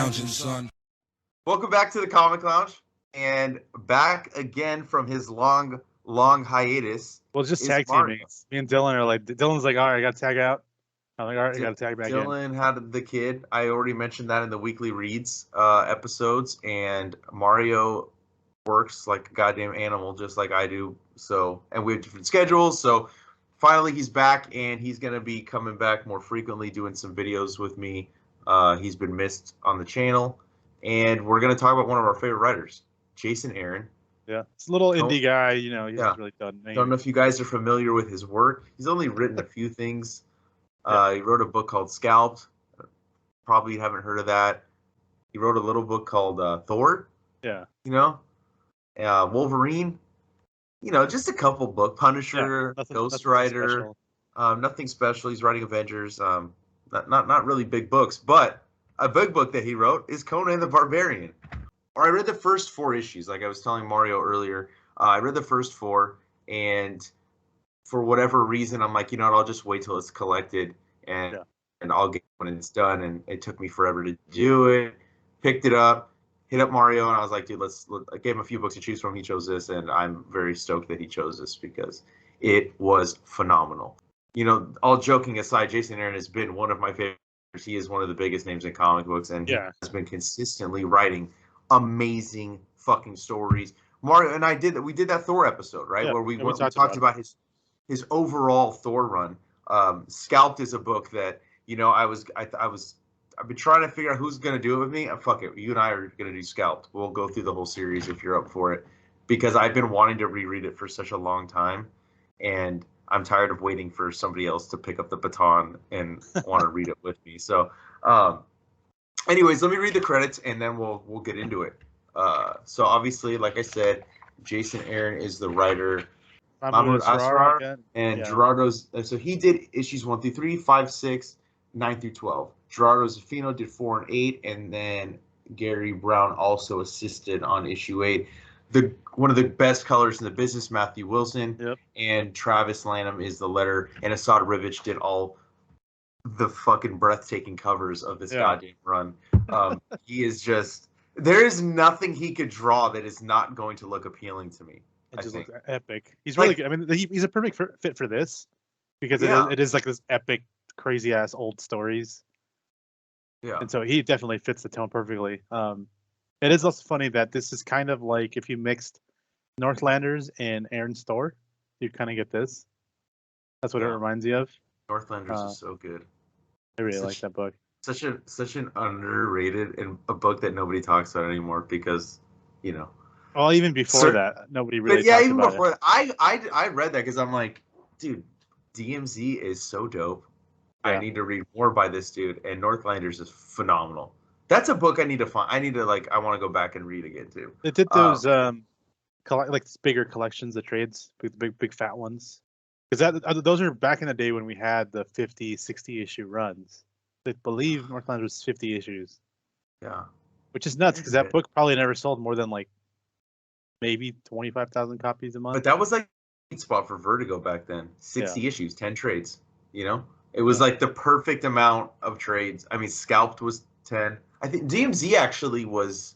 lounging, son. Welcome back to the Comic Lounge, and back again from his long hiatus. Well, it's just is tag Mario. teaming. Me and Dylan are like, Dylan's like, all right, I got to tag out. I'm like, all right, I got to tag back in. Dylan had the kid. I already mentioned that in the weekly reads episodes, and Mario works like a goddamn animal, just like I do. So, and we have different schedules. So, finally, he's back, and he's gonna be coming back more frequently, doing some videos with me. He's been missed on the channel, and we're gonna talk about one of our favorite writers, Jason Aaron. Yeah, it's a little indie guy, you know. He hasn't really done anything. Don't know if you guys are familiar with his work. He's only written a few things. He wrote a book called Scalped. Probably haven't heard of that. He wrote a little book called Thor. Yeah. You know, Wolverine. You know, just a couple book. Punisher, Ghost Rider. Nothing special. He's writing Avengers. Not really big books, but a big book that he wrote is Conan the Barbarian. I read the first 4 issues, like I was telling Mario earlier. I read the first 4, and for whatever reason, I'm like, you know what, I'll just wait till it's collected, and I'll get it when it's done. And it took me forever to do it. Picked it up, hit up Mario, and I was like, dude, I gave him a few books to choose from. He chose this, and I'm very stoked that he chose this because it was phenomenal. You know, all joking aside, Jason Aaron has been one of my favorites. He is one of the biggest names in comic books, and he has been consistently writing amazing fucking stories. Mario and I we did that Thor episode, right? Where we talked about his overall Thor run. Scalped is a book that, you know, I've been trying to figure out who's going to do it with me. Fuck it. You and I are going to do Scalped. We'll go through the whole series if you're up for it, because I've been wanting to reread it for such a long time, and I'm tired of waiting for somebody else to pick up the baton and want to read it with me. So, anyways, let me read the credits, and then we'll get into it. So obviously, like I said, Jason Aaron is the writer. Mahmoud Asrar and Gerardo's. So he did issues 1 through 3, 5, 6, 9 through 12. Gerardo Zaffino did 4 and 8, and then Gary Brown also assisted on issue 8. One of the best colors in the business, Matthew Wilson, and Travis Lanham is the letter, and Asad Rivich did all the fucking breathtaking covers of this goddamn run. He is just, there is nothing he could draw that is not going to look appealing to me. It just looks epic. He's really good. I mean, he's a perfect fit for this, because it is like this epic, crazy ass old stories. Yeah. And so he definitely fits the tone perfectly. It is also funny that this is kind of like if you mixed Northlanders and Aaron's Store, you'd kind of get this. That's what it reminds you of. Northlanders is so good. I really like that book. Such an underrated and a book that nobody talks about anymore because, you know. Well, even before that, nobody really. But even before that, I read that because I'm like, dude, DMZ is so dope. Yeah. I need to read more by this dude, and Northlanders is phenomenal. That's a book I need to find. I want to go back and read again too. They did those like bigger collections of trades, big fat ones. Because those are back in the day when we had the 50, 60 issue runs. I believe Northlanders was 50 issues. Yeah. Which is nuts because that book probably never sold more than like maybe 25,000 copies a month. But that was like a sweet spot for Vertigo back then. 60 issues, 10 trades. You know, it was like the perfect amount of trades. I mean, Scalped was 10. I think DMZ actually was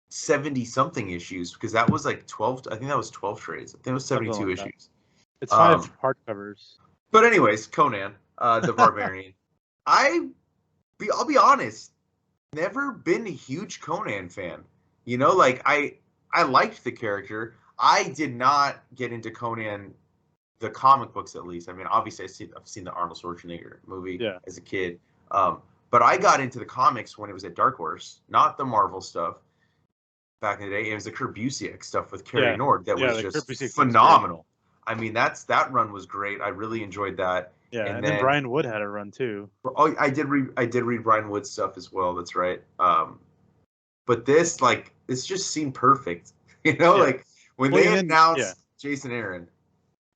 70 something issues because that was like 12. I think that was 12 trades. I think it was 72 issues. It's 5 hardcovers. But anyways, Conan, the Barbarian. I'll be honest, never been a huge Conan fan. You know, like I liked the character. I did not get into Conan, the comic books at least. I mean, obviously I've seen the Arnold Schwarzenegger movie as a kid. But I got into the comics when it was at Dark Horse, not the Marvel stuff. Back in the day, it was the Kurt Busiek stuff with Carrie Nord that was just phenomenal. I mean, that run was great. I really enjoyed that. Yeah, and then Brian Wood had a run too. Oh, I did read Brian Wood's stuff as well. That's right. But this just seemed perfect. You know, like when they announced Jason Aaron.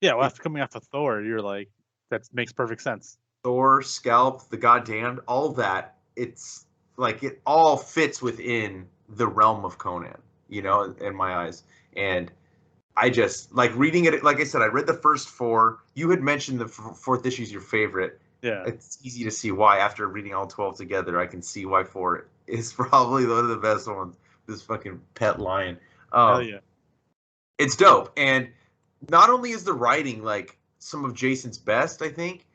Yeah, well, after coming off of Thor, you're like, that makes perfect sense. Thor, Scalp, The Goddamned, all that. It's like it all fits within the realm of Conan. You know, in my eyes, and I just like reading it. Like I said, I read the first 4. You had mentioned the 4th issue is your favorite, Yeah. It's easy to see why. After reading all 12 together, I can see why 4 is probably one of the best ones. This fucking pet lion. Hell yeah. It's dope. And not only is the writing like some of Jason's best, I think,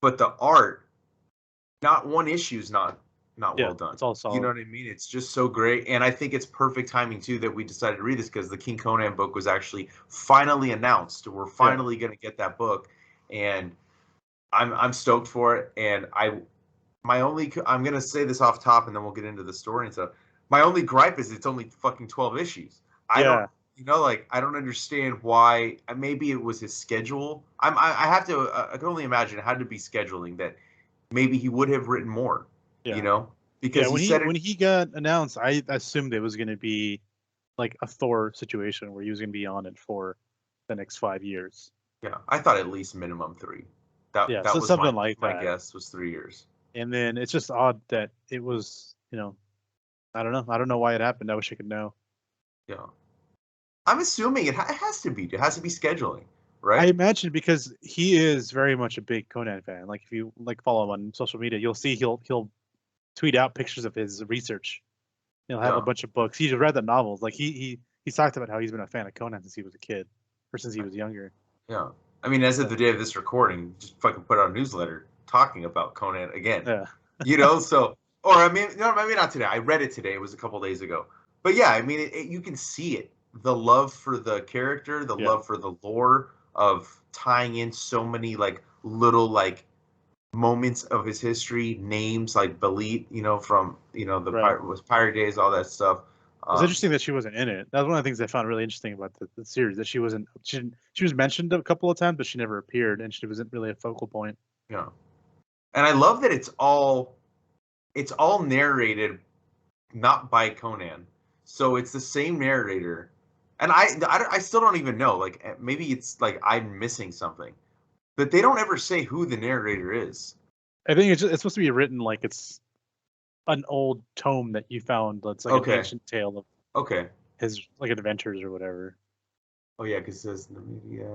but the art, not one issue is not well done. It's all solid. You know what I mean? It's just so great. And I think it's perfect timing too that we decided to read this, because the King Conan book was actually finally announced. We're finally going to get that book, and I'm stoked for it. And I'm going to say this off top, and then we'll get into the story and stuff. My only gripe is it's only fucking 12 issues. I don't understand why. Maybe it was his schedule. I have to. I can only imagine it had to be scheduling that. Maybe he would have written more. You know, because when he got announced, I assumed it was going to be like a Thor situation where he was going to be on it for the next 5 years. Yeah, I thought at least minimum 3. That so was something my guess was 3 years. And then it's just odd that it was, I don't know. I don't know why it happened. I wish I could know. Yeah, I'm assuming it has to be. It has to be scheduling, right? I imagine, because he is very much a big Conan fan. Like if you follow him on social media, you'll see he'll tweet out pictures of his research. He'll have a bunch of books. He's read the novels. Like he's talked about how he's been a fan of Conan since he was a kid, or since he was younger. Yeah, I mean, as of the day of this recording, just fucking put out a newsletter talking about Conan again. Yeah. So, or I mean, no, maybe not today. I read it today. It was a couple days ago. But yeah, I mean, you can see it. The love for the character, the love for the lore of tying in so many like little like moments of his history, names like Belit, from the Pirate Days, all that stuff. It's interesting that she wasn't in it. That was one of the things I found really interesting about the series, that she was mentioned a couple of times, but she never appeared, and she wasn't really a focal point. Yeah, and I love that it's all narrated not by Conan, so it's the same narrator. And I still don't even know. Like, maybe it's like I'm missing something, but they don't ever say who the narrator is. I think it's supposed to be written like it's an old tome that you found. That's like an ancient tale of his like adventures or whatever. Oh yeah, because it says in the media,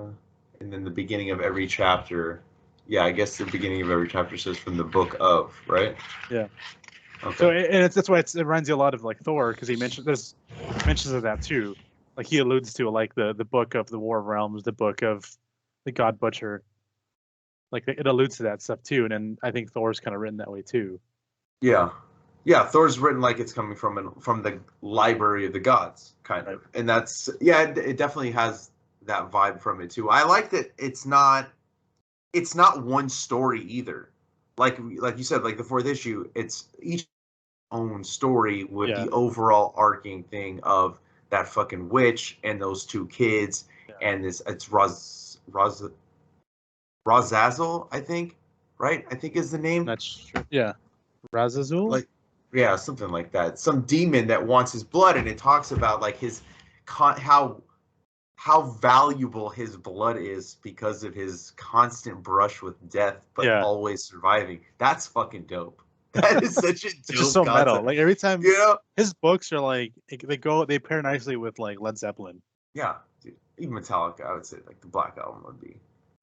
and then the beginning of every chapter. Yeah, I guess the beginning of every chapter says from the book of, right? Yeah. Okay. So and that's why it reminds you a lot of like Thor, because he mentions of that too. Like he alludes to like the book of the War of Realms, the book of the God Butcher. Like it alludes to that stuff too, and then I think Thor's kind of written that way too. Yeah, Thor's written like it's coming from the library of the gods, kind of, and that's it definitely has that vibe from it too. I like that it's not one story either. Like you said, like the 4th issue, it's each own story with the overall arcing thing of that fucking witch and those 2 kids, and it's Razazel, I think, right? I think is the name. That's true. Yeah, Razazel. Like, something like that. Some demon that wants his blood, and it talks about like his how valuable his blood is because of his constant brush with death, but always surviving. That's fucking dope. That is such a dope it's just so concept. metal. Like every time, his books are like they pair nicely with like Led Zeppelin. Yeah, dude. Even Metallica, I would say like the Black Album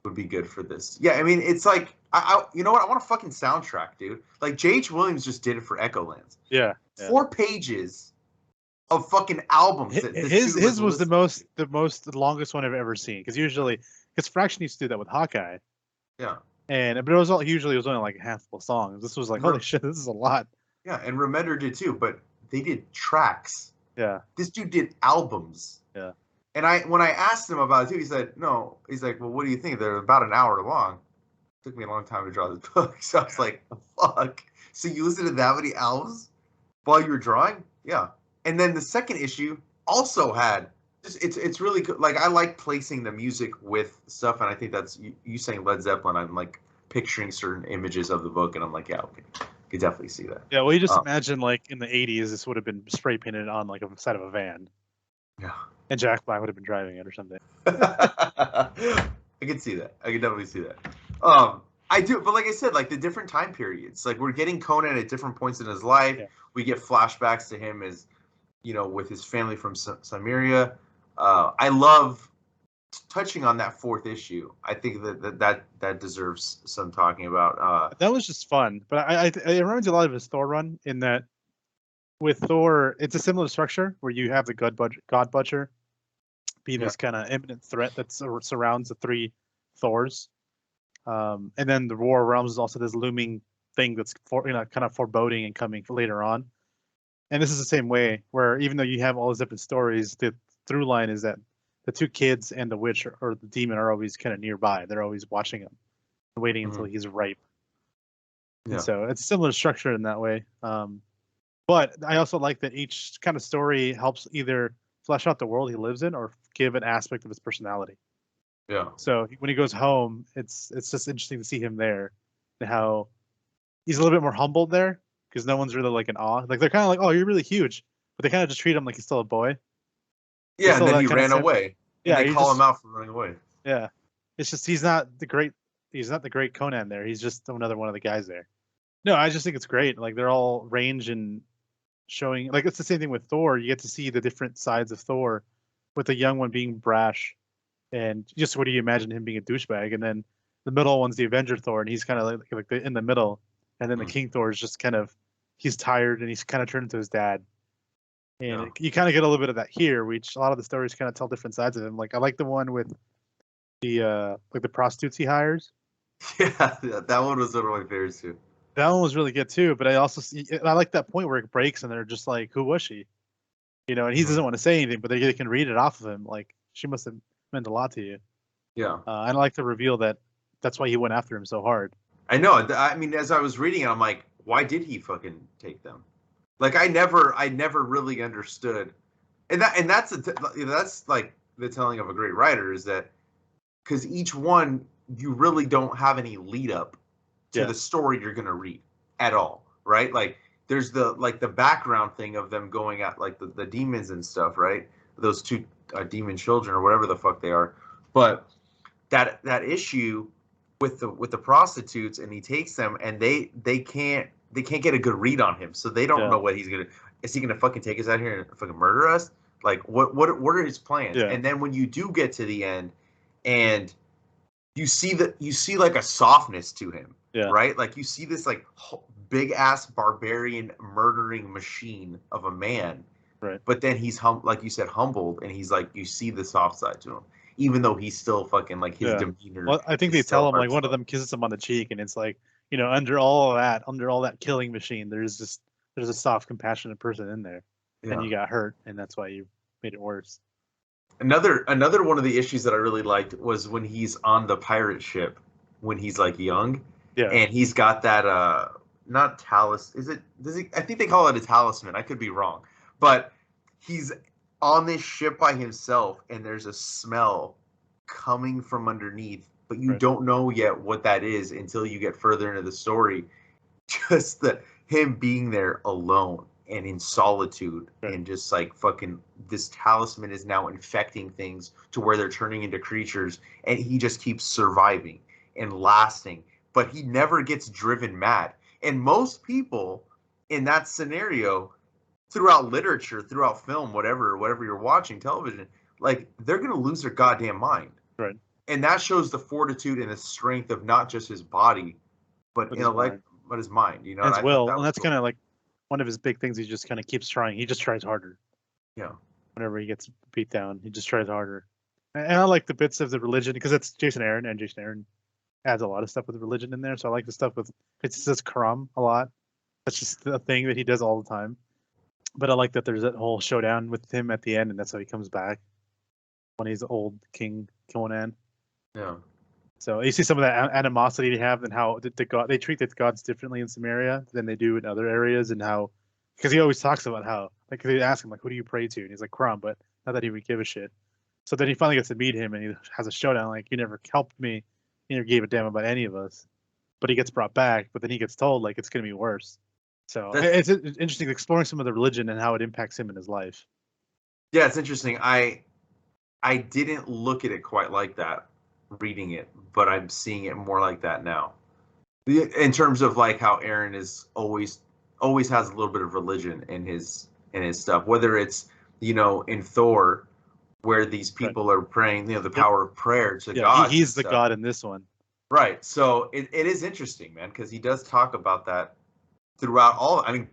would be good for this. Yeah, I mean it's like I you know what, I want a fucking soundtrack, dude. Like J.H. Williams just did it for Echolands. Yeah. 4 pages of fucking albums. His was the longest one I've ever seen, because Fraction used to do that with Hawkeye. Yeah. But it was usually only like a handful of songs. This was like, holy shit, this is a lot. Yeah, and Remender did too, but they did tracks. Yeah. This dude did albums. Yeah. And when I asked him about it too, he said, no. He's like, well, what do you think? They're about an hour long. It took me a long time to draw this book. So I was like, fuck. So you listened to that many albums while you were drawing? Yeah. And then the second issue also had it's really good. Like I like placing the music with stuff, and I think that's you saying Led Zeppelin. I'm like picturing certain images of the book, and I'm like, yeah, okay, I could definitely see that. Yeah, well, you just imagine like in the '80s, this would have been spray painted on like a side of a van. Yeah. And Jack Black would have been driving it or something. I can see that. I can definitely see that. I do, but like I said, like the different time periods, like we're getting Conan at different points in his life. Yeah. We get flashbacks to him as, with his family from Samaria. I love touching on that fourth issue, I think that deserves some talking about. That was just fun, but it reminds me a lot of his Thor run in that with Thor, it's a similar structure where you have the God Butcher be this kind of imminent threat that surrounds the three Thors, and then the War of Realms is also this looming thing that's kind of foreboding and coming later on. And this is the same way, where even though you have all these different stories, the through line is that the two kids and the witch or the demon are always kind of nearby. They're always watching him, waiting until he's ripe. Yeah. And so it's a similar structure in that way. But I also like that each kind of story helps either flesh out the world he lives in or give an aspect of his personality. Yeah. So when he goes home, it's just interesting to see him there and how he's a little bit more humbled there because no one's really like in awe. Like they're kind of like, oh, you're really huge, but they kind of just treat him like he's still a boy. Yeah, and then he ran away. Yeah, and they call him out for running away. Yeah, it's just he's not the great Conan there. He's just another one of the guys there. No, I just think it's great. Like they're all range and showing. Like it's the same thing with Thor. You get to see the different sides of Thor, with the young one being brash, and just what do you imagine him being a douchebag, and then the middle one's the Avenger Thor, and he's kind of like in the middle, and then the King Thor is just kind of he's tired and he's kind of turned into his dad. And you kind of get a little bit of that here, which a lot of the stories kind of tell different sides of him. Like I like the one with the like the prostitutes he hires. Yeah, that one was one of my favorites too. That one was really good too. But I like that point where it breaks and they're just like, "Who was she?" You know, and he doesn't want to say anything, but they can read it off of him. Like she must have meant a lot to you. Yeah. And I like to reveal that that's why he went after him so hard. I know. I mean, as I was reading it, I'm like, why did he fucking take them? Like I never really understood, and that's like the telling of a great writer is that because each one you really don't have any lead up to the story you're gonna read at all, right? Like there's the background thing of them going at like the demons and stuff, right? Those two demon children or whatever the fuck they are, but that issue with the prostitutes and he takes them and they can't get a good read on him, so they don't know what he's gonna. Is he gonna fucking take us out here and fucking murder us? Like what are his plans? Yeah. And then when you do get to the end, and you see like a softness to him, right? Like you see this like big ass barbarian murdering machine of a man, right? But then he's like you said, humbled, and he's like you see the soft side to him, even though he's still fucking like his demeanor. Well, I think they tell him like one of them kisses him on the cheek, and it's like. You know, under all that killing machine, there's a soft, compassionate person in there, and you got hurt, and that's why you made it worse. Another one of the issues that I really liked was when he's on the pirate ship when he's like young, and he's got that not talisman. I think they call it a talisman. I could be wrong, but he's on this ship by himself, and there's a smell coming from underneath. But you don't know yet what that is until you get further into the story. Just him being there alone and in solitude and just like fucking this talisman is now infecting things to where they're turning into creatures and he just keeps surviving and lasting. But he never gets driven mad. And most people in that scenario, throughout literature, throughout film, whatever you're watching, television, like they're going to lose their goddamn mind. Right. And that shows the fortitude and the strength of not just his body, but his mind. You know, as well. And that's cool. Kind of like one of his big things. He just kind of keeps trying. He just tries harder. Yeah. Whenever he gets beat down, he just tries harder. And I like the bits of the religion because it's Jason Aaron, and Jason Aaron adds a lot of stuff with religion in there. So I like the stuff with it says Karam a lot. That's just the thing that he does all the time. But I like that there's that whole showdown with him at the end, and that's how he comes back when he's old King Conan. Yeah. So you see some of that animosity they have and how they treat the gods differently in Samaria than they do in other areas, and how because he always talks about how like they ask him like who do you pray to, and he's like Krum, but not that he would give a shit. So then he finally gets to meet him and he has a showdown like you never helped me, you never gave a damn about any of us. But he gets brought back, but then he gets told like it's gonna be worse. So it's interesting exploring some of the religion and how it impacts him in his life. Yeah, it's interesting. I didn't look at it quite like that reading it, but I'm seeing it more like that now. In terms of like how Aaron is always has a little bit of religion in his stuff, whether it's in Thor where these people are praying, the power of prayer to God. He's the God in this one. Right. So it is interesting, man, because he does talk about that throughout all. I mean,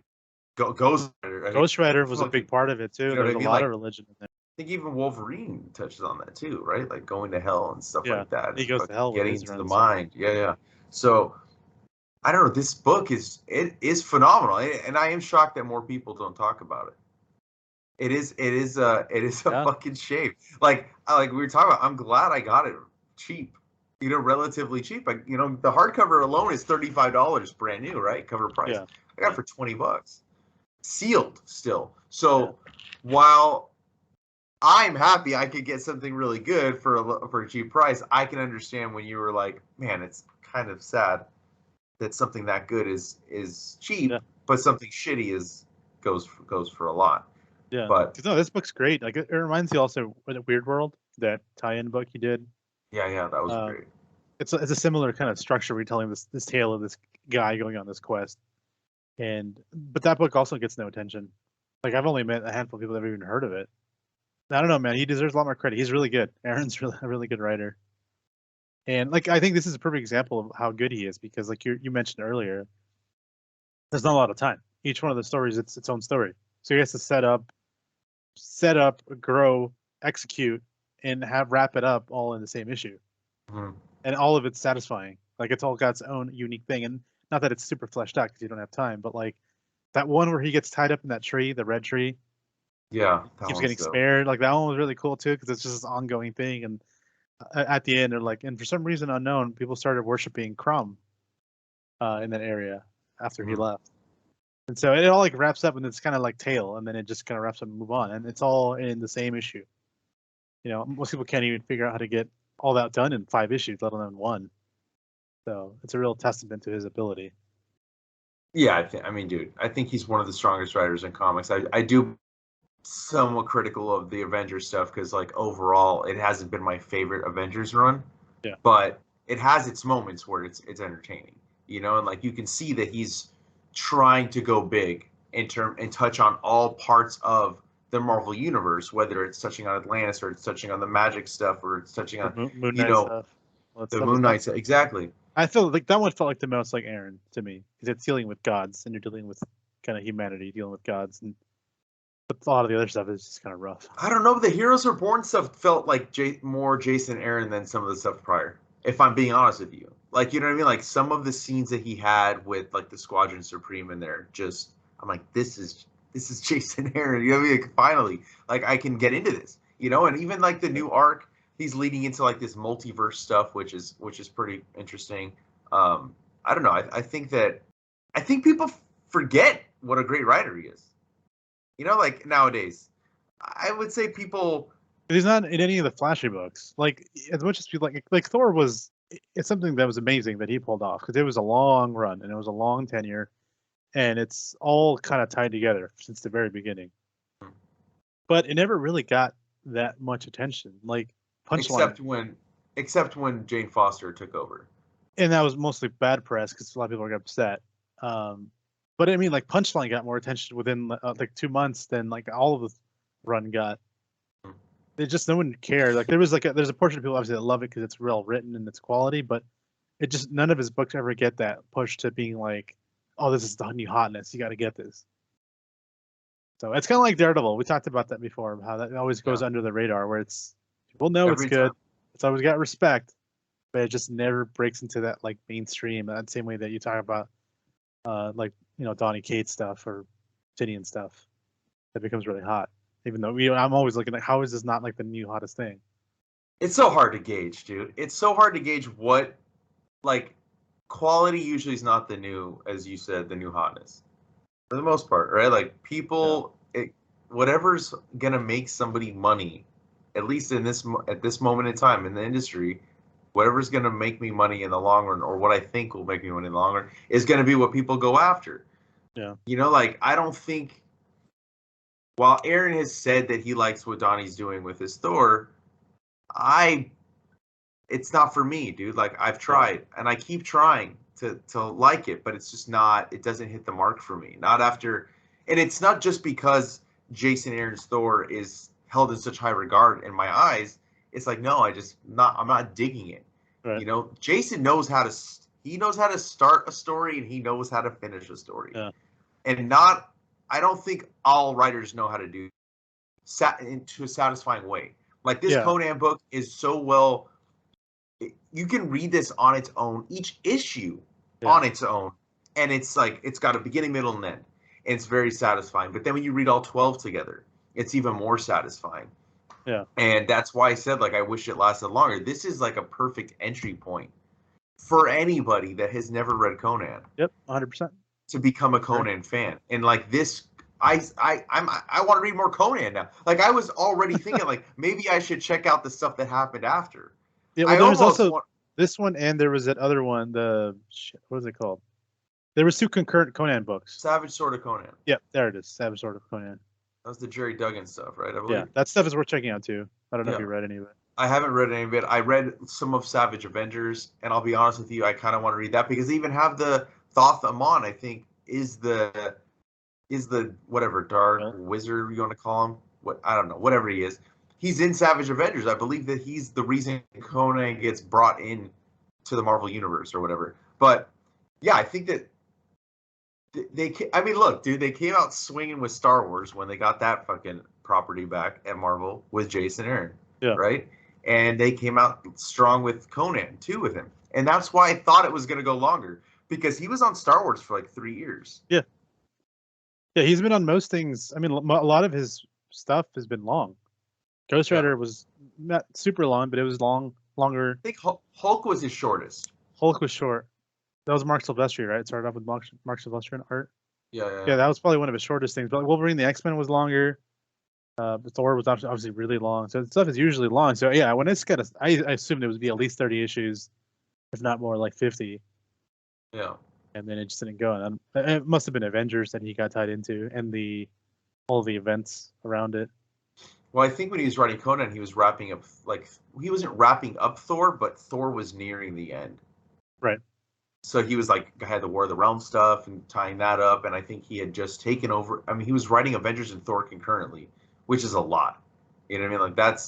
Ghost Rider. Ghost Rider was a big part of it too. There's a lot of religion in there. I think even Wolverine touches on that too, right? Like going to hell and stuff like that. He goes to hell, getting into the mind. Yeah. So I don't know. This book is phenomenal, and I am shocked that more people don't talk about it. It is a fucking shame. Like we were talking about. I'm glad I got it cheap. Relatively cheap. The hardcover alone is $35 brand new, right? Cover price. Yeah. I got it for $20, sealed still. So while I'm happy I could get something really good for a cheap price, I can understand when you were like, man, it's kind of sad that something that good is cheap, but something shitty goes for a lot. Yeah, but no, this book's great. Like it reminds me also of Weird World, that tie-in book he did. Yeah, that was great. It's a similar kind of structure, retelling this tale of this guy going on this quest, but that book also gets no attention. Like I've only met a handful of people that have even heard of it. I don't know, man. He deserves a lot more credit. He's really good. Aaron's a really good writer, and like I think this is a perfect example of how good he is, because like you mentioned earlier, there's not a lot of time. Each one of the stories, it's its own story, so he has to set up, grow, execute, and wrap it up all in the same issue. Mm-hmm. And all of it's satisfying. Like it's all got its own unique thing. And not that it's super fleshed out because you don't have time, but like that one where he gets tied up in that tree, the red tree. Yeah. Keeps getting spared. Like that one was really cool too, because it's just this ongoing thing. And at the end, they're like, and for some reason unknown, people started worshiping Crumb in that area after he left. And so it all like wraps up, and it's kind of like Tale, and then it just kind of wraps up and move on, and it's all in the same issue. Most people can't even figure out how to get all that done in 5 issues, let alone 1. So it's a real testament to his ability. Yeah, dude, I think he's one of the strongest writers in comics. I do somewhat critical of the Avengers stuff because, like, overall, it hasn't been my favorite Avengers run. Yeah. But it has its moments where it's entertaining, and like you can see that he's trying to go big and touch on all parts of the Marvel universe, whether it's touching on Atlantis or it's touching on the magic stuff or it's touching on Moon Knight stuff. The Moon Knight stuff. Exactly. I feel like that one felt like the most like Aaron to me, because it's dealing with gods and you're dealing with kind of humanity, dealing with gods, but a lot of the other stuff is just kind of rough. I don't know. The Heroes Reborn stuff felt like more Jason Aaron than some of the stuff prior, if I'm being honest with you. Like, you know what I mean? Like some of the scenes that he had with like the Squadron Supreme in there, I'm like, this is Jason Aaron. You know what I mean? Like, finally, like I can get into this, and even like the new arc, he's leading into like this multiverse stuff, which is pretty interesting. I don't know. I think people forget what a great writer he is. Like nowadays, I would say people. He's not in any of the flashy books. Like as much as people like Thor was. It's something that was amazing that he pulled off, because it was a long run and it was a long tenure, and it's all kind of tied together since the very beginning. But it never really got that much attention. Like Punchline. Except when Jane Foster took over. And that was mostly bad press because a lot of people got upset. But I mean, like Punchline got more attention within like 2 months than like all of the run got. It just, no one cared. Like there's a portion of people obviously that love it because it's well written and it's quality, but it just, none of his books ever get that push to being like, oh, this is the new hotness, you got to get this. So it's kind of like Daredevil. We talked about that before, how that always goes under the radar, where it's, people know it's good, it's always got respect, but it just never breaks into that like mainstream. That same way that you talk about like Donny Cates stuff or Tinian stuff that becomes really hot. Even though I'm always looking at how is this not like the new hottest thing? It's so hard to gauge, dude. It's so hard to gauge what, like, quality usually is not the new, as you said, the new hotness. For the most part, right? Like people, whatever's gonna make somebody money, at least at this moment in time in the industry, whatever's gonna make me money in the long run, or what I think will make me money in the long run, is gonna be what people go after. Yeah. Like I don't think. While Aaron has said that he likes what Donnie's doing with his Thor, it's not for me, dude. Like I've tried and I keep trying to like it, but it's just not, it doesn't hit the mark for me. Not after, and it's not just because Jason Aaron's Thor is held in such high regard in my eyes. It's like, no, I'm not digging it. Right. You know, Jason knows how to start a story, and he knows how to finish a story. Yeah. And I don't think all writers know how to do into a satisfying way. Like this Conan book is so well. You can read this on its own, each issue on its own, and it's like it's got a beginning, middle, and end, and it's very satisfying. But then when you read all 12 together, it's even more satisfying. Yeah. And that's why I said, like, I wish it lasted longer. This is like a perfect entry point for anybody that has never read Conan. Yep, 100%. To become a Conan fan. And like this, I want to read more Conan now. Like I was already thinking, like maybe I should check out the stuff that happened after. Yeah, well, there was also this one, and there was that other one. What was it called? There was 2 concurrent Conan books. Savage Sword of Conan. Yep, there it is. Savage Sword of Conan. That was the Jerry Duggan stuff, right? I believe. Yeah, that stuff is worth checking out too. I don't know if you read any of it. I haven't read any of it. I read some of Savage Avengers, and I'll be honest with you, I kind of want to read that because they even have the Thoth Amon, I think, is the whatever dark wizard you want to call him. What I don't know, whatever he is. He's in Savage Avengers. I believe that he's the reason Conan gets brought in to the Marvel Universe or whatever. But yeah, I think that I mean, look, dude, they came out swinging with Star Wars when they got that fucking property back at Marvel with Jason Aaron. Yeah. Right? And they came out strong with Conan, too, with him. And that's why I thought it was going to go longer, because he was on Star Wars for like 3 years. Yeah. Yeah, he's been on most things. I mean, a lot of his stuff has been long. Ghost Rider was not super long, but it was longer. I think Hulk was his shortest. Hulk was short. That was Mark Silvestri, right? It started off with Mark Silvestri in art. Yeah, that was probably one of his shortest things. But Wolverine, the X-Men was longer. Thor was obviously really long. So the stuff is usually long. So yeah, when it's got I assumed it would be at least 30 issues, if not more, like 50. Yeah. And then it just didn't go. And it must have been Avengers that he got tied into, and all the events around it. Well, I think when he was writing Conan, he was wrapping up, like, he wasn't wrapping up Thor, but Thor was nearing the end. Right. So he was like, had the War of the Realms stuff and tying that up, and I think he had just taken over. I mean, he was writing Avengers and Thor concurrently, which is a lot. You know what I mean? Like,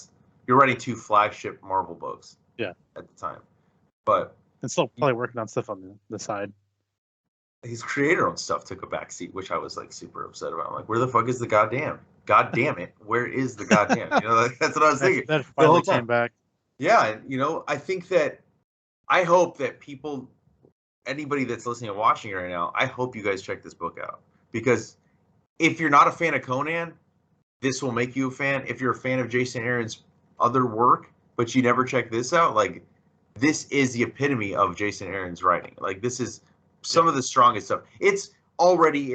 you're writing 2 flagship Marvel books. Yeah. At the time. But. And still probably working on stuff on the side. His creator-owned stuff took a backseat, which I was like super upset about. I'm like, where the fuck is the goddamn? God damn it! Where is the goddamn? You know, like, that's what I was thinking. That finally came back. Yeah, and you know, I hope that anybody that's listening and watching right now, I hope you guys check this book out, because if you're not a fan of Conan, this will make you a fan. If you're a fan of Jason Aaron's other work, but you never check this out, like, this is the epitome of Jason Aaron's writing. Like, this is some of the strongest stuff. It's already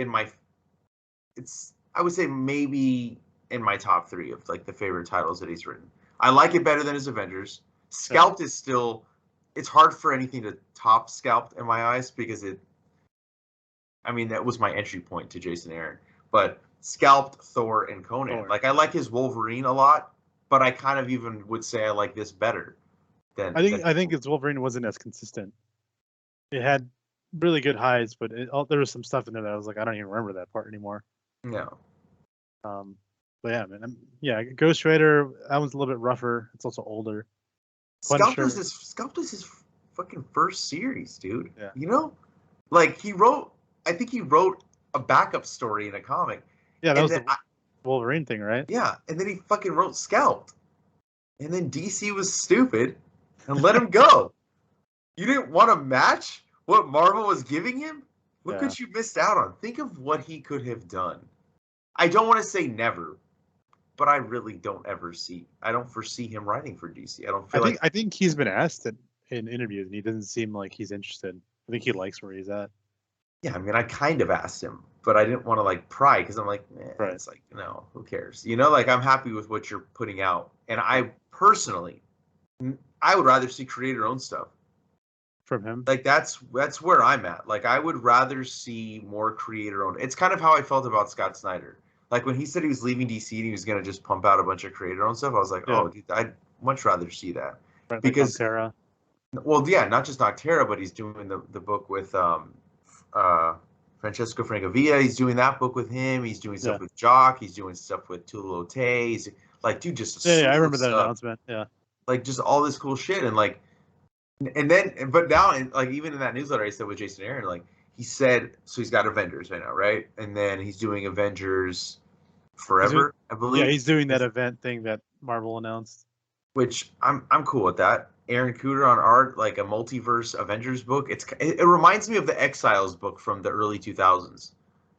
I would say maybe in my top 3 of like the favorite titles that he's written. I like it better than his Avengers. Scalped is still, it's hard for anything to top Scalped in my eyes, because that was my entry point to Jason Aaron. But Scalped, Thor, and Conan. Like, I like his Wolverine a lot, but I kind of even would say I like this better than. I think his Wolverine wasn't as consistent. It had really good highs, but there was some stuff in there that I was like, I don't even remember that part anymore. No. But yeah, man. Ghost Rider, that one's a little bit rougher. It's also older. Scalped was his fucking first series, dude. Yeah. You know? Like, I think he wrote a backup story in a comic. Yeah, that was the Wolverine thing, right? Yeah, and then he fucking wrote Scalped. And then DC was stupid and let him go. You didn't want to match what Marvel was giving him? Look what you missed out on. Think of what he could have done. I don't want to say never, but I really don't I don't foresee him writing for DC. I think he's been asked in interviews, and he doesn't seem like he's interested. I think he likes where he's at. Yeah, I mean, I kind of asked him, but I didn't want to like pry, because I'm like, right. It's like, no, who cares? You know, like, I'm happy with what you're putting out, and I personally, I would rather see creator-owned stuff from him. Like, that's where I'm at. Like, I would rather see more creator-owned. It's kind of how I felt about Scott Snyder. Like, when he said he was leaving DC and he was going to just pump out a bunch of creator-owned stuff, I was like, oh, dude, I'd much rather see that. Right, because, like Noctera. Well, yeah, not just Noctera, but he's doing the book with Francesco Francavilla. He's doing that book with him. He's doing stuff with Jock. He's doing stuff with Tulu Ote. Like, dude, just yeah, I remember that announcement. Yeah, like just all this cool shit, and like, and then, but now, like even in that newsletter I said with Jason Aaron, like he said, so he's got Avengers right now, right? And then he's doing Avengers Forever, I believe. Yeah, he's doing that event thing that Marvel announced. Which I'm cool with that. Aaron Cooter on art, like a multiverse Avengers book. It reminds me of the Exiles book from the early 2000s,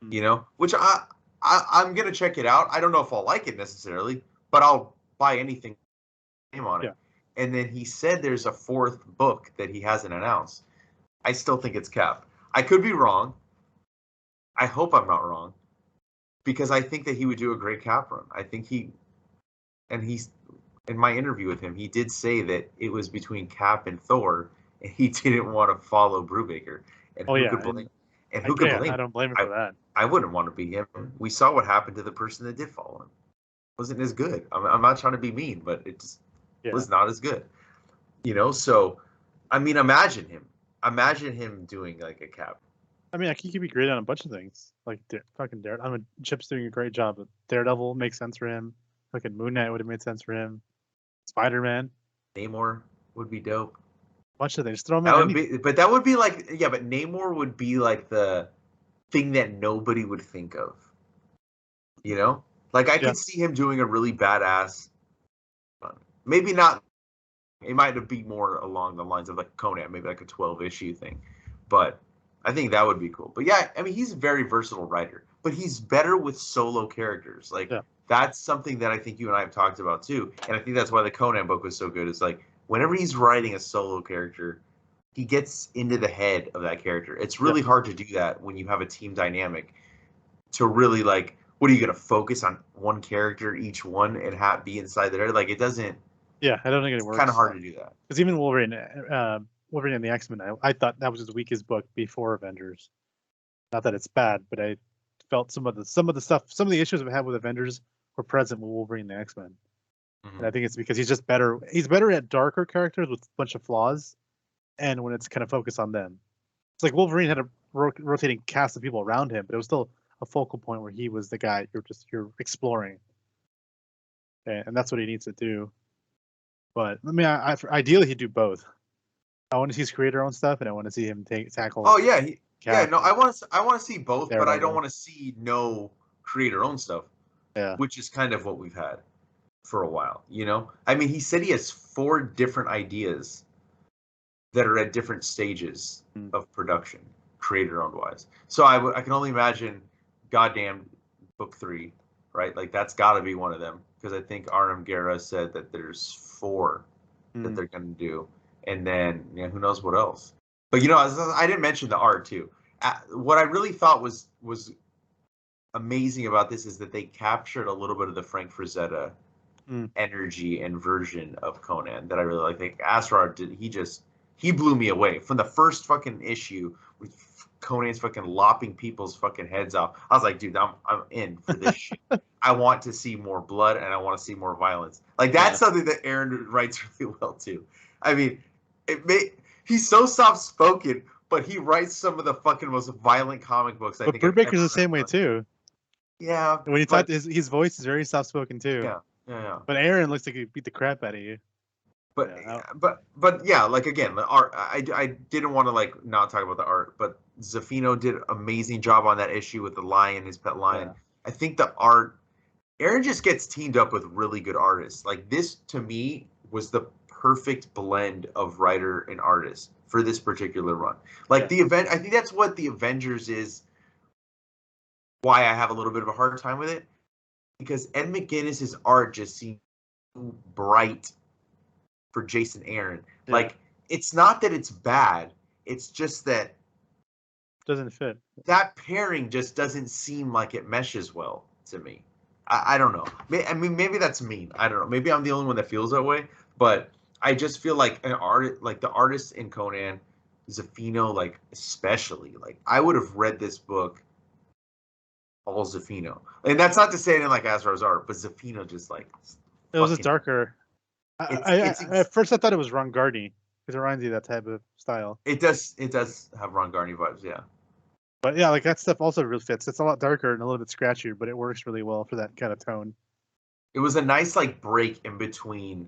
you know, which I'm gonna check it out. I don't know if I'll like it necessarily, but I'll buy anything on it. Yeah. And then he said there's a fourth book that he hasn't announced. I still think it's Cap. I could be wrong. I hope I'm not wrong, because I think that he would do a great Cap run. I think he's in my interview with him, he did say that it was between Cap and Thor, and he didn't want to follow Brubaker. And who could blame? And who could blame? I don't blame him for that. I wouldn't want to be him. We saw what happened to the person that did follow him. It wasn't as good. I'm not trying to be mean, but it just was not as good. You know, so I mean, imagine him doing like a Cap. I mean, he could be great on a bunch of things. Like fucking Daredevil. I mean, Chip's doing a great job. But Daredevil makes sense for him. Fucking Moon Knight would have made sense for him. Spider-Man. Namor would be dope. Bunch of things. Throw him in. But that would be like, yeah, but Namor would be like the thing that nobody would think of. You know? Like, I could see him doing a really badass. Maybe not. It might be more along the lines of like Conan, maybe like a 12-issue thing. But I think that would be cool. But yeah, I mean, he's a very versatile writer. But he's better with solo characters. Like, that's something that I think you and I have talked about too. And I think that's why the Conan book was so good. It's like, whenever he's writing a solo character, he gets into the head of that character. It's really hard to do that when you have a team dynamic, to really like, what are you going to focus on one character, each one, and be inside there? Like, it doesn't. Yeah, I don't think it works. It's kind of hard to do that. Because even Wolverine and the X-Men, I thought that was his weakest book before Avengers. Not that it's bad, but I felt some of the issues I've had with Avengers were present with Wolverine and the X-Men. Mm-hmm. And I think it's because he's just better. He's better at darker characters with a bunch of flaws, and when it's kind of focused on them. It's like Wolverine had a rotating cast of people around him, but it was still a focal point where he was the guy you're exploring, and that's what he needs to do. But I mean, ideally he'd do both. I want to see his create our own stuff, and I want to see him tackle. Oh yeah, no, I want to see both, but I don't want to see no create our own stuff. Yeah, which is kind of what we've had for a while. You know, I mean, he said he has 4 different ideas that are at different stages of production, creator owned wise. So I can only imagine, goddamn, book 3, right? Like that's got to be one of them, because I think R.M. Guerra said that there's 4 that they're going to do, and then who knows what else. But I didn't mention the art too. What I really thought was amazing about this is that they captured a little bit of the Frank Frazetta energy and version of Conan that I really like. Like Asrar he blew me away from the first fucking issue with Conan's fucking lopping people's fucking heads off. I was like, dude, I'm in for this shit. I want to see more blood and I want to see more violence. Like that's something that Aaron writes really well too. I mean, he's so soft spoken, but he writes some of the fucking most violent comic books. But Brubaker's the same way too. Yeah. When he talked, his voice is very soft spoken too. Yeah. But Aaron looks like he beat the crap out of you. But yeah, like again, the art. I didn't want to like not talk about the art, but Zafino did an amazing job on that issue with the lion, his pet lion. Yeah. I think the art. Aaron just gets teamed up with really good artists. Like this, to me, was the perfect blend of writer and artist for this particular run. Like the event, I think that's what the Avengers is. Why I have a little bit of a hard time with it, because Ed McGuinness's art just seems bright for Jason Aaron. Yeah. Like it's not that it's bad, it's just that doesn't fit. That pairing just doesn't seem like it meshes well to me. I don't know. I mean, maybe that's mean. I don't know. Maybe I'm the only one that feels that way. But I just feel like the artist in Conan, Zafino, like especially, like I would have read this book all Zafino. And that's not to say anything like Asrar's art, but Zafino just like it was just darker. At first I thought it was Ron Garney, because it reminds you of that type of style. It does have Ron Garney vibes, yeah. But yeah, like that stuff also really fits. It's a lot darker and a little bit scratchier, but it works really well for that kind of tone. It was a nice like break in between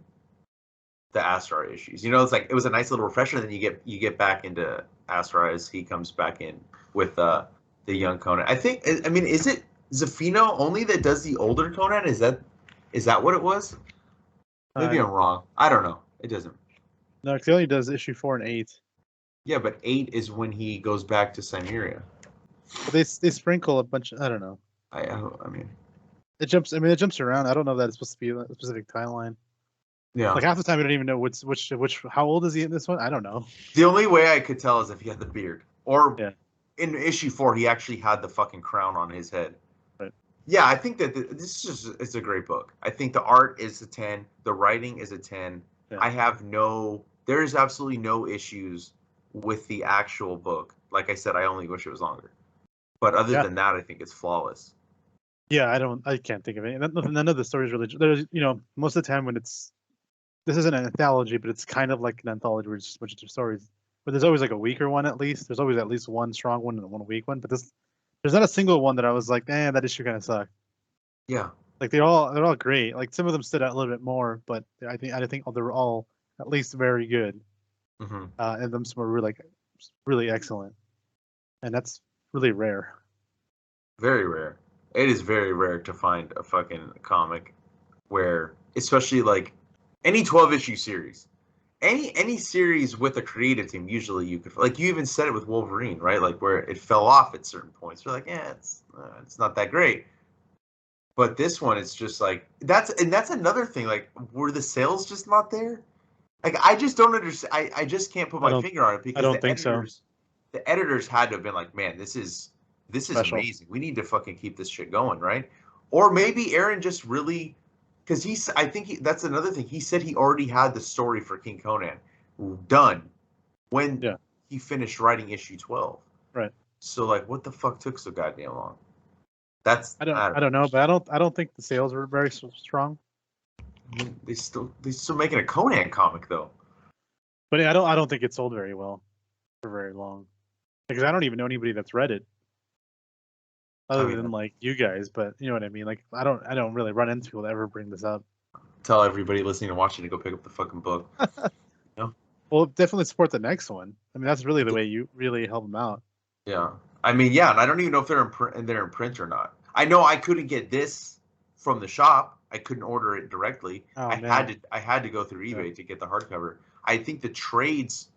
the Astra issues. You know, it's like it was a nice little refresher. And then you get back into Astra as he comes back in with the young Conan. I mean, is it Zafino only that does the older Conan? Is that what it was? Maybe I'm wrong. I don't know. It doesn't. No, he only does issue 4 and 8. Yeah, but 8 is when he goes back to Cimmeria. But they sprinkle a bunch. I don't know. I mean, it jumps. I mean, it jumps around. I don't know that it's supposed to be a specific timeline. Yeah. Like half the time, I don't even know which. How old is he in this one? I don't know. The only way I could tell is if he had the beard, or in issue 4, he actually had the fucking crown on his head. Right. Yeah, I think that this is just, it's a great book. I think the art is a 10. The writing is a 10. Yeah. There is absolutely no issues with the actual book. Like I said, I only wish it was longer. But other than that, I think it's flawless. Yeah, I can't think of any. None of the stories really. There's, most of the time when this isn't an anthology, but it's kind of like an anthology where it's just a bunch of stories. But there's always like a weaker one at least. There's always at least one strong one and one weak one. But there's not a single one that I was like, that issue kind of sucked. Yeah. Like they're all great. Like some of them stood out a little bit more, but I think they were all at least very good. Mm-hmm. And some were really excellent, and that's really rare. Very rare. It is very rare to find a fucking comic where, especially like any 12-issue series, any series with a creative team, usually you could, like, you even said it with Wolverine, right? Like where it fell off at certain points. You're like, it's not that great. But this one, it's just like that's another thing. Like, were the sales just not there? Like, I just don't understand. I just can't put my finger on it because the editors had to have been like, man, this is special. Amazing. We need to fucking keep this shit going, right? Or maybe Aaron just really, because that's another thing. He said he already had the story for King Conan done when he finished writing issue 12. Right. So like, what the fuck took so goddamn long? I don't know, but I don't think the sales were very strong. I mean, they still making a Conan comic though. But I don't think it sold very well for very long, because I don't even know anybody that's read it other than like you guys. But you know what I mean. Like I don't really run into people that ever bring this up. Tell everybody listening and watching to go pick up the fucking book. Well, definitely support the next one. I mean, that's really the way you really help them out. Yeah. I mean, and I don't even know if they're in print or not. I know I couldn't get this from the shop. I couldn't order it directly. I had to go through eBay to get the hardcover. I think the trades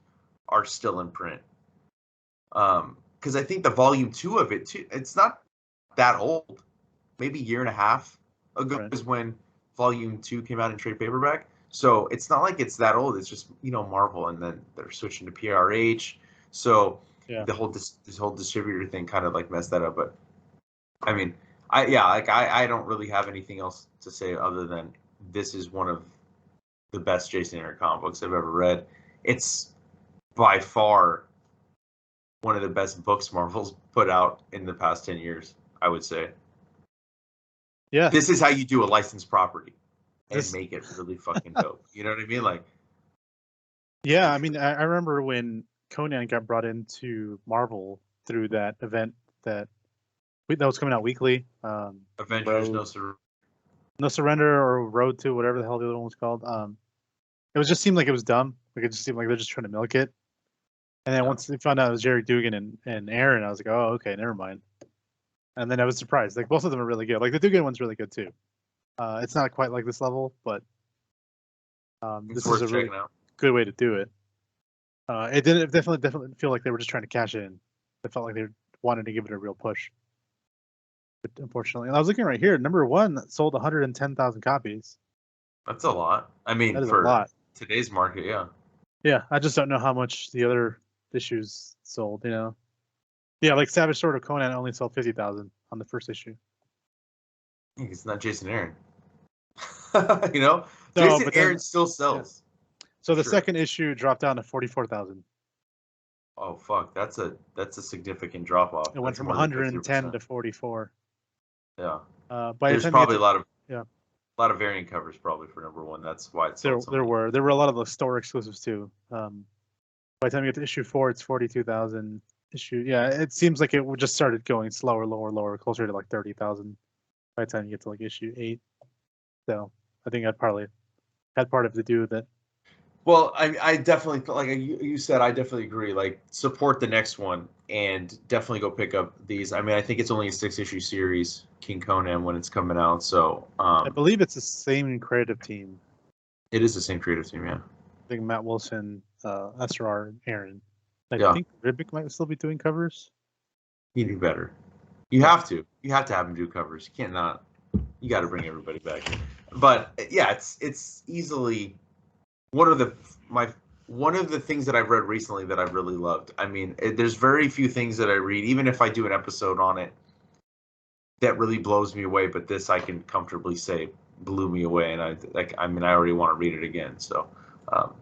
are still in print. Because I think the volume 2 of it too, it's not that old. Maybe a year and a half ago is when volume 2 came out in trade paperback. So it's not like it's that old. It's just, Marvel, and then they're switching to PRH. So the whole this whole distributor thing kind of like messed that up. But I mean, I don't really have anything else to say other than this is one of the best Jason Aaron comic books I've ever read. It's by far one of the best books Marvel's put out in the past 10 years, I would say. Yeah. This is how you do a licensed property and make it really fucking dope. You know what I mean? Like, yeah, I mean, I remember when Conan got brought into Marvel through that event that was coming out weekly. Avengers, No Surrender, or Road to, whatever the hell the other one was called. It just seemed like it was dumb. Like, it just seemed like they're just trying to milk it. And then once they found out it was Jerry Dugan and Aaron, I was like, oh, okay, never mind. And then I was surprised. Like, both of them are really good. Like, the Dugan one's really good too. It's not quite like this level, but this is a really good way to do it. It definitely feel like they were just trying to cash in. It felt like they wanted to give it a real push. But unfortunately, and I was looking right here. Number 1 sold 110,000 copies. That's a lot. I mean, for today's market, yeah. Yeah, I just don't know how much the other issues sold. Yeah, like Savage Sword of Conan only sold 50,000 on the first issue. It's not Jason Aaron. Jason Aaron still sells. Yeah. So the second issue dropped down to 44,000. Oh fuck, that's a significant drop off. It went from 110 to 44. Yeah. There's probably a lot of variant covers probably for number 1. That's why it's there were a lot of the store exclusives too. By the time you get to issue 4, it's 42,000. It seems like it just started going slower, lower, closer to like 30,000 by the time you get to like issue 8. So I think that probably had part of to do with it. Well, I definitely, like you said, I definitely agree. Like, support the next one and definitely go pick up these. I mean, I think it's only a 6-issue series, King Conan, when it's coming out. So I believe it's the same creative team. It is the same creative team, yeah. I think Matt Wilson, SR, and Aaron. I Yeah. think Ribic might still be doing covers. You do better. You have to. You have to have him do covers. You can't not. You got to bring everybody back. But yeah, it's easily one of the things that I've read recently that I've really loved. I mean, there's very few things that I read, even if I do an episode on it, that really blows me away. But this, I can comfortably say, blew me away, and I mean, I already want to read it again. So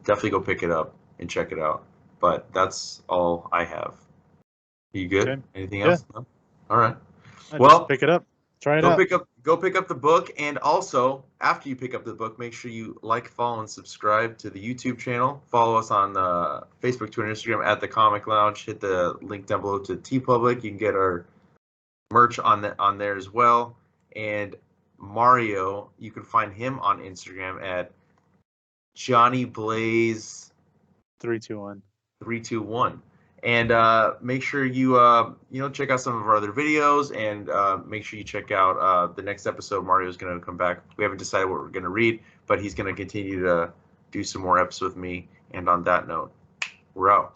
definitely go pick it up and check it out. But that's all I have. You good? Okay. Anything else? No? All right. Well, pick it up. Try it out. Go pick up the book, and also after you pick up the book, make sure you like, follow, and subscribe to the YouTube channel. Follow us on Facebook, Twitter, Instagram at the Comic Lounge. Hit the link down below to TeePublic. You can get our merch on there as well. And Mario, you can find him on Instagram at Johnny Blaze 321. And make sure you check out some of our other videos, and make sure you check out the next episode. Mario's going to come back. We haven't decided what we're going to read, but he's going to continue to do some more episodes with me. And on that note, we're out.